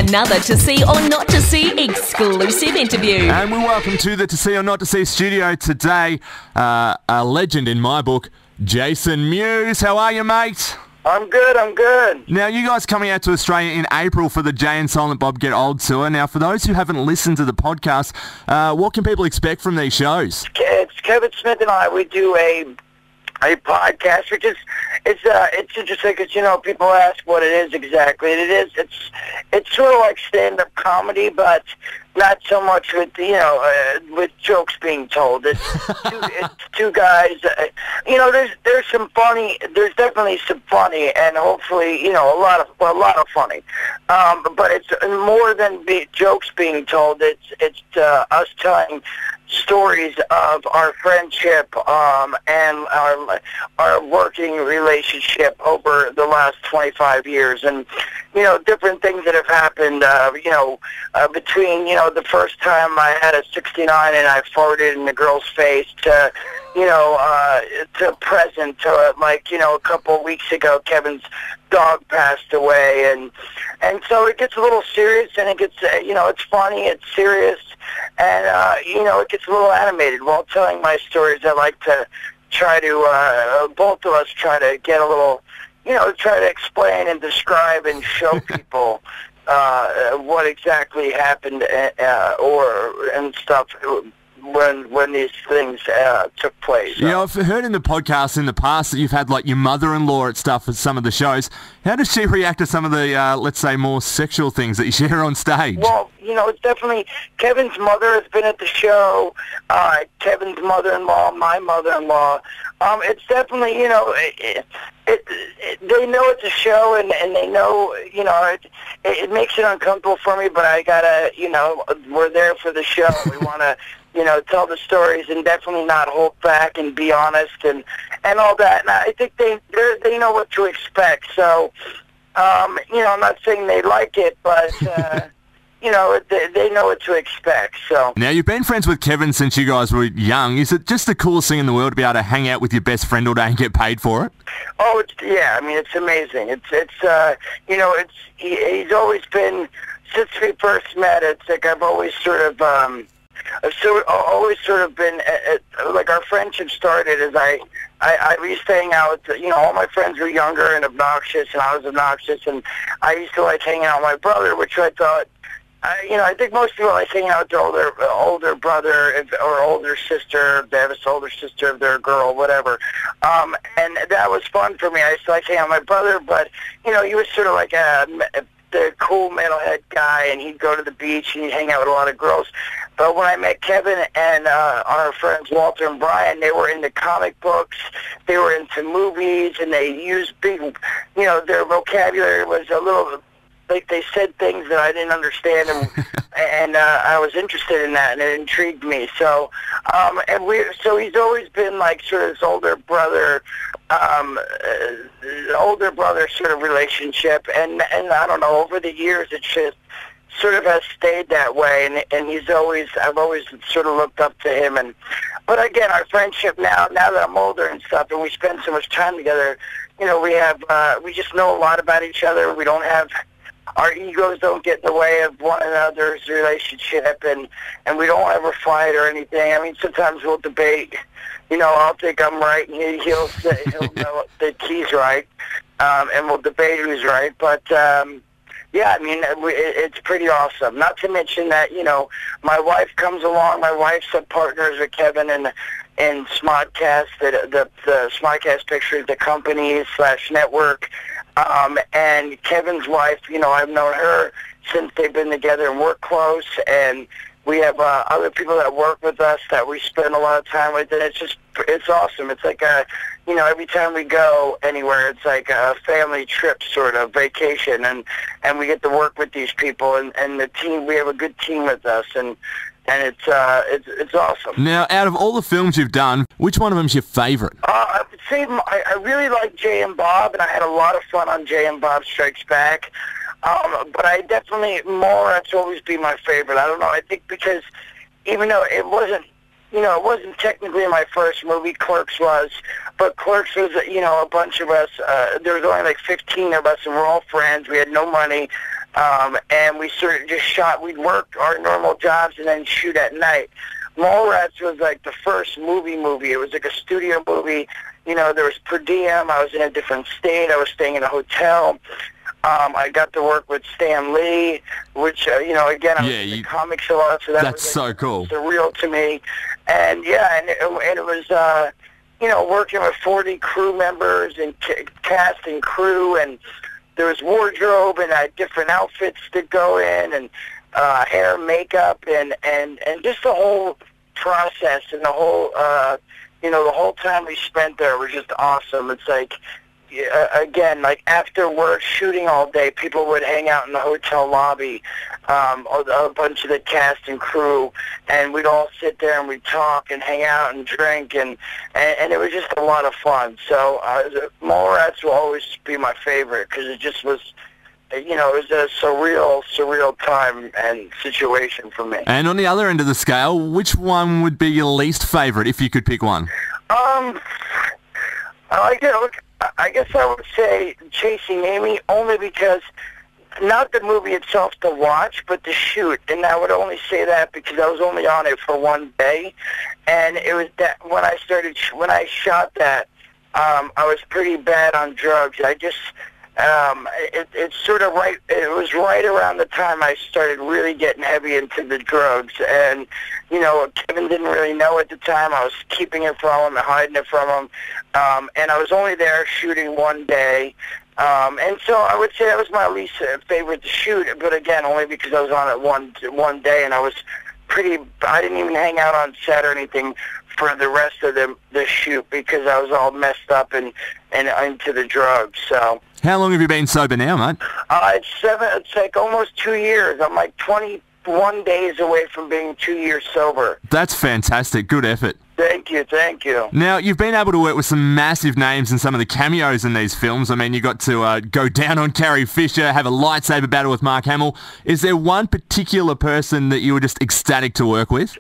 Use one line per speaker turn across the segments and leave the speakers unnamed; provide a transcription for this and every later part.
another To See or Not To See exclusive interview.
And we welcome to the To See or Not To See studio today, a legend in my book, Jason Mewes. How are you, mate?
I'm good.
Now, you guys coming out to Australia in April for the Jay and Silent Bob Get Old tour. Now, for those who haven't listened to the podcast, what can people expect from these shows?
It's Kevin Smith and I. We do a podcast, which is it's interesting because people ask what it is exactly. It's sort of like stand-up comedy, but not so much with with jokes being told. It's two guys. There's definitely some funny, and hopefully a lot of funny. But it's more than jokes being told. It's us telling stories of our friendship and our working relationship over the last 25 years, and different things that have happened between the first time I had a 69 and I farted in the girl's face to present to a couple of weeks ago Kevin's dog passed away, and so it gets a little serious, and it gets it's funny, it's serious, and it gets a little animated. While telling my stories, I like to try to both of us try to get a little try to explain and describe and show people what exactly happened and stuff when these things took place.
Yeah, I've heard in the podcast in the past that you've had your mother-in-law at stuff at some of the shows. How does she react to some of the, let's say, more sexual things that you share on stage?
Well, it's definitely Kevin's mother has been at the show. Kevin's mother-in-law, my mother-in-law. It's definitely, they know it's a show, and they know, it makes it uncomfortable for me, but I gotta, we're there for the show. We want to, tell the stories and definitely not hold back and be honest and all that. And I think they know what to expect. So, I'm not saying they like it, but, they know what to expect. So
now, you've been friends with Kevin since you guys were young. Is it just the coolest thing in the world to be able to hang out with your best friend all day and get paid for it?
Oh, it's amazing. He's always been, since we first met, it's like I've always sort of been, like our friendship started as I used to hang out with, all my friends were younger and obnoxious, and I was obnoxious, and I used to like hanging out with my brother, which I thought, I think most people like hanging out with their older brother or older sister. They have an older sister of their girl, whatever. And that was fun for me. I used to like hanging out with my brother, but, he was sort of like the cool metalhead guy, and he'd go to the beach and he'd hang out with a lot of girls. But when I met Kevin and our friends Walter and Brian, they were into comic books, they were into movies, and they used big, their vocabulary was a little, like they said things that I didn't understand, and I was interested in that, and it intrigued me. So, so he's always been like sort of this older brother sort of relationship, and I don't know, over the years it just sort of has stayed that way, and I've always sort of looked up to him, but again, our friendship now that I'm older and stuff, and we spend so much time together, we just know a lot about each other. We don't have, our egos don't get in the way of one another's relationship, and we don't ever fight or anything. I mean, sometimes we'll debate. I'll think I'm right, and he'll know that he's right, and we'll debate who's right. But yeah, I mean, it's pretty awesome. Not to mention that my wife comes along. My wife's partners with Kevin in Smodcast, the Smodcast Pictures, the company / network. And Kevin's wife, I've known her since they've been together and work close, and we have other people that work with us that we spend a lot of time with, and it's awesome. It's like every time we go anywhere, it's like a family trip, sort of vacation, and we get to work with these people, and the team. We have a good team with us, and it's awesome.
Now, out of all the films you've done, which one of them's your favorite?
I would say I really like Jay and Bob, and I had a lot of fun on Jay and Bob Strikes Back. But I definitely, that's always be my favorite. I don't know, I think because even though it wasn't, it wasn't technically my first movie, Clerks was, but Clerks was, a bunch of us, there was only like 15 of us, and we're all friends. We had no money. and we sort of just shot. We'd work our normal jobs and then shoot at night. Mallrats was like the first movie. It was like a studio movie. You know, there was per diem. I was in a different state. I was staying in a hotel. I got to work with Stan Lee, which, you know, again, I was in the comics a lot, so that was
so cool.
Surreal to me. And, yeah, and it was, you know, working with 40 crew members and cast and crew, and there was wardrobe and different outfits to go in, and hair, makeup, and just the whole process and the whole, you know, the whole time we spent there was just awesome. It's like, again, like after work, shooting all day, people would hang out in the hotel lobby, a bunch of the cast and crew, and we'd all sit there and we'd talk and hang out and drink, and it was just a lot of fun. So Mallrats will always be my favorite because it just was, you know, it was a surreal time and situation for me.
And on the other end of the scale, which one would be your least favorite if you could pick one?
I guess I would say Chasing Amy, only because not the movie itself to watch, but the shoot. And I would only say that because I was only on it for one day, and it was that when I shot that, I was pretty bad on drugs. I just it's sort of right. It was right around the time I started really getting heavy into the drugs, and you know, Kevin didn't really know at the time. I was keeping it from him and hiding it from him, and I was only there shooting one day, and so I would say that was my least favorite to shoot. But again, only because I was on it one day, and I didn't even hang out on set or anything for the rest of the shoot because I was all messed up and into the drugs. So.
How long have you been sober now, mate?
It's like almost 2 years. I'm like 21 days away from being 2 years sober.
That's fantastic. Good effort.
Thank you.
Now, you've been able to work with some massive names in some of the cameos in these films. I mean, you got to go down on Carrie Fisher, have a lightsaber battle with Mark Hamill. Is there one particular person that you were just ecstatic to work with?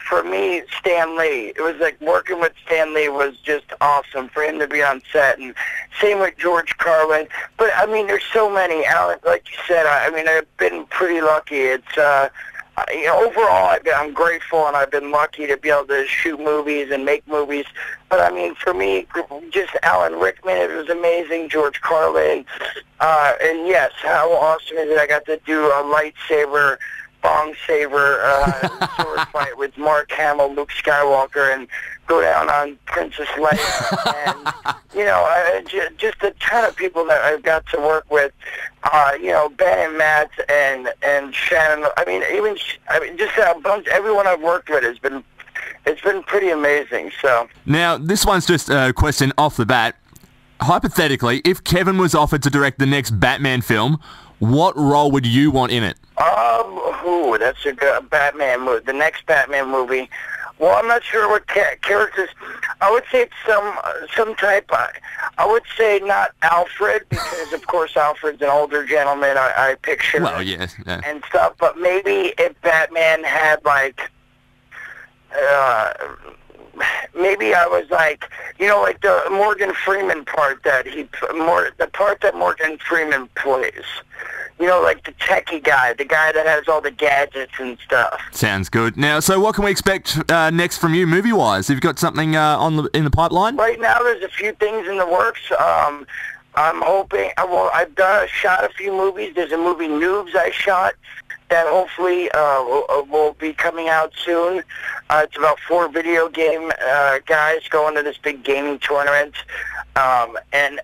For me, Stan Lee. It was like working with Stan Lee was just awesome for him to be on set, and same with George Carlin. But, I mean, there's so many. Alan, like you said, I mean, I've been pretty lucky. It's... you know, overall, I'm grateful, and I've been lucky to be able to shoot movies and make movies. But, I mean, for me, just Alan Rickman, it was amazing, George Carlin. And, yes, how awesome is it I got to do a lightsaber, bong saber sword fight with Mark Hamill, Luke Skywalker, and go down on Princess Leia. And, you know, just a ton of people that I've got to work with. You know, Ben and Matt and Shannon. I mean, just a bunch. Everyone I've worked with it's been pretty amazing. So
now, this one's just a question off the bat. Hypothetically, if Kevin was offered to direct the next Batman film, what role would you want in it?
That's a good Batman movie. The next Batman movie. Well, I'm not sure what characters. I would say it's some type. I would say not Alfred, because of course Alfred's an older gentleman. I picture.
Well, yes, yeah.
And stuff. But maybe if Batman had like, maybe I was like, you know, like the Morgan Freeman part the part that Morgan Freeman plays. You know, like the techie guy, the guy that has all the gadgets and stuff.
Sounds good. Now, so what can we expect next from you, movie-wise? Have you got something in the pipeline?
Right now, there's a few things in the works. I'm hoping. I've shot a few movies. There's a movie, Noobs, I shot that hopefully will be coming out soon. It's about 4 video game guys going to this big gaming tournament. And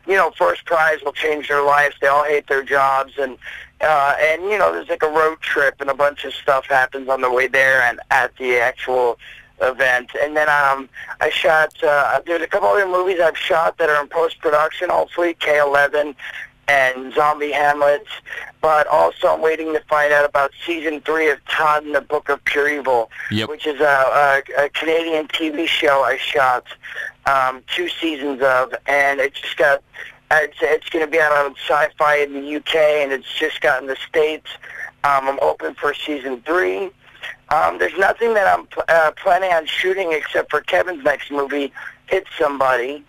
you know, first prize will change their lives. They all hate their jobs, and you know, there's like a road trip, and a bunch of stuff happens on the way there and at the actual event. And then I shot. There's a couple other movies I've shot that are in post-production. Hopefully, K-11 and Zombie Hamlets. But also, I'm waiting to find out about season 3 of Todd and the Book of Pure Evil, which is a Canadian TV show I shot 2 seasons of, and it just got. It's going to be out on Sci-Fi in the UK, and it's just got in the States. I'm open for season 3. There's nothing that I'm planning on shooting except for Kevin's next movie, Hit Somebody.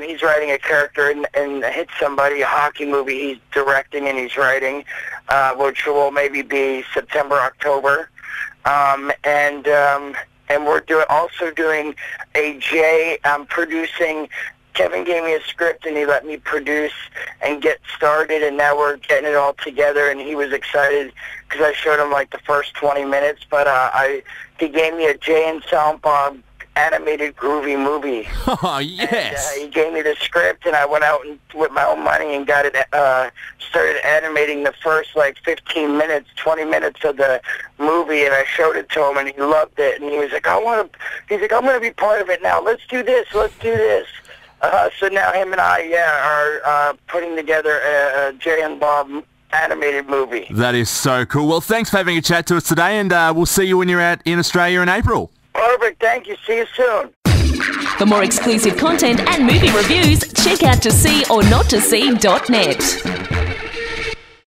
He's writing a character in Hit Somebody, a hockey movie he's directing and he's writing, which will maybe be September, October. And we're also doing I'm producing. Kevin gave me a script and he let me produce and get started, and now we're getting it all together, and he was excited because I showed him like the first 20 minutes, but he gave me a Jay and Silent Bob animated groovy movie.
Oh, yes.
And, he gave me the script, and I went out with my own money and got it, started animating the first like 15 minutes, 20 minutes of the movie, and I showed it to him, and he loved it, and he was like, I'm going to be part of it now. Let's do this. So now him and I, are putting together a Jay and Bob animated movie.
That is so cool. Well, thanks for having a chat to us today, and we'll see you when you're out in Australia in April.
Perfect. Thank you. See you soon.
For more exclusive content and movie reviews, check out toseeornottosee.net.